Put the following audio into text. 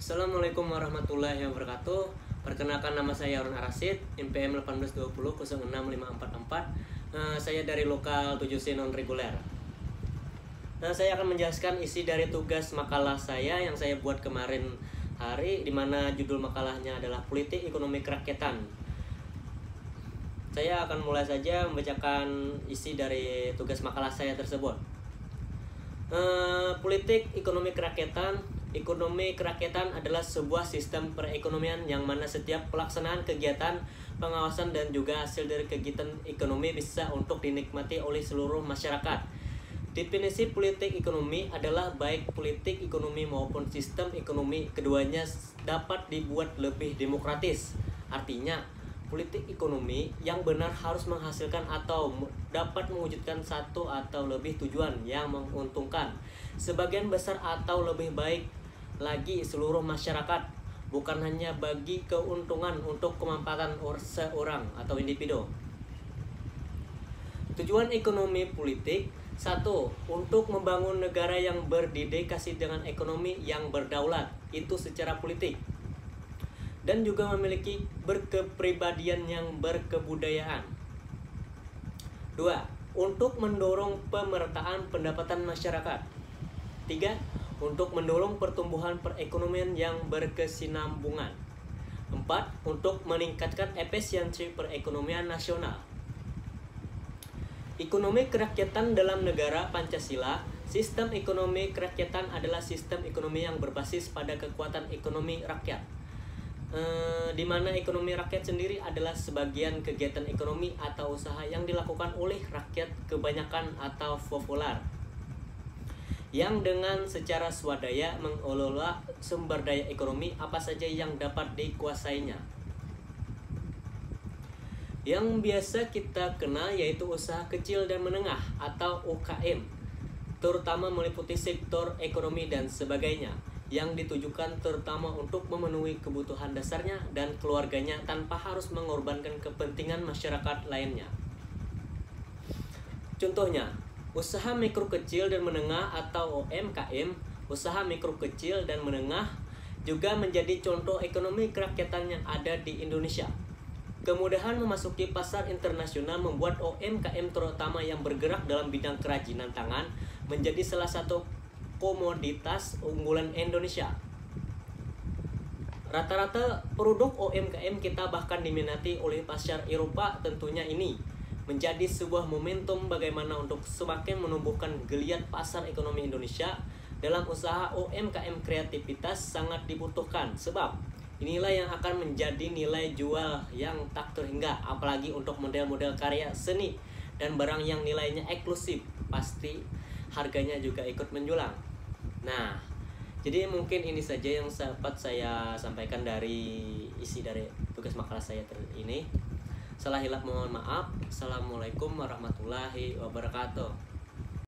Assalamualaikum warahmatullahi wabarakatuh. Perkenalkan, nama saya Harun Arasid, NPM 1820 065444. Saya dari lokal 7C non reguler. Saya akan menjelaskan isi dari tugas makalah saya yang saya buat kemarin hari, dimana judul makalahnya adalah Politik Ekonomi Kerakyatan. Saya akan mulai saja membacakan isi dari tugas makalah saya tersebut. Politik ekonomi kerakyatan. Ekonomi kerakyatan adalah sebuah sistem perekonomian yang mana setiap pelaksanaan kegiatan, pengawasan dan juga hasil dari kegiatan ekonomi bisa untuk dinikmati oleh seluruh masyarakat. Definisi politik ekonomi adalah baik politik ekonomi maupun sistem ekonomi keduanya dapat dibuat lebih demokratis. Artinya, politik ekonomi yang benar harus menghasilkan atau dapat mewujudkan satu atau lebih tujuan yang menguntungkan sebagian besar atau lebih baik lagi seluruh masyarakat, bukan hanya bagi keuntungan untuk kemanfaatan seorang atau individu. Tujuan ekonomi politik: 1. Untuk membangun negara yang berdedikasi dengan ekonomi yang berdaulat, itu secara politik, dan juga memiliki berkepribadian yang berkebudayaan. 2. Untuk mendorong pemerataan pendapatan masyarakat. 3. Untuk mendorong pertumbuhan perekonomian yang berkesinambungan. 4. Untuk meningkatkan efisiensi perekonomian nasional. Ekonomi kerakyatan dalam negara Pancasila. Sistem ekonomi kerakyatan adalah sistem ekonomi yang berbasis pada kekuatan ekonomi rakyat, di mana ekonomi rakyat sendiri adalah sebagian kegiatan ekonomi atau usaha yang dilakukan oleh rakyat kebanyakan atau populer, yang dengan secara swadaya mengelola sumber daya ekonomi apa saja yang dapat dikuasainya. Yang biasa kita kenal yaitu usaha kecil dan menengah atau UKM, terutama meliputi sektor ekonomi dan sebagainya, yang ditujukan terutama untuk memenuhi kebutuhan dasarnya dan keluarganya tanpa harus mengorbankan kepentingan masyarakat lainnya. Contohnya, usaha mikro kecil dan menengah atau UMKM. Usaha mikro kecil dan menengah juga menjadi contoh ekonomi kerakyatan yang ada di Indonesia. Kemudahan memasuki pasar internasional membuat UMKM terutama yang bergerak dalam bidang kerajinan tangan menjadi salah satu komoditas unggulan Indonesia. Rata-rata produk UMKM kita bahkan diminati oleh pasar Eropa. Tentunya ini menjadi sebuah momentum bagaimana untuk semakin menumbuhkan geliat pasar ekonomi Indonesia. Dalam usaha UMKM, kreativitas sangat dibutuhkan, sebab inilah yang akan menjadi nilai jual yang tak terhingga, apalagi untuk model-model karya seni dan barang yang nilainya eksklusif, pasti harganya juga ikut menjulang. Nah, jadi mungkin ini saja yang dapat saya sampaikan dari isi dari tugas makalah saya ini. Salah hilaf mohon maaf. Assalamualaikum warahmatullahi wabarakatuh.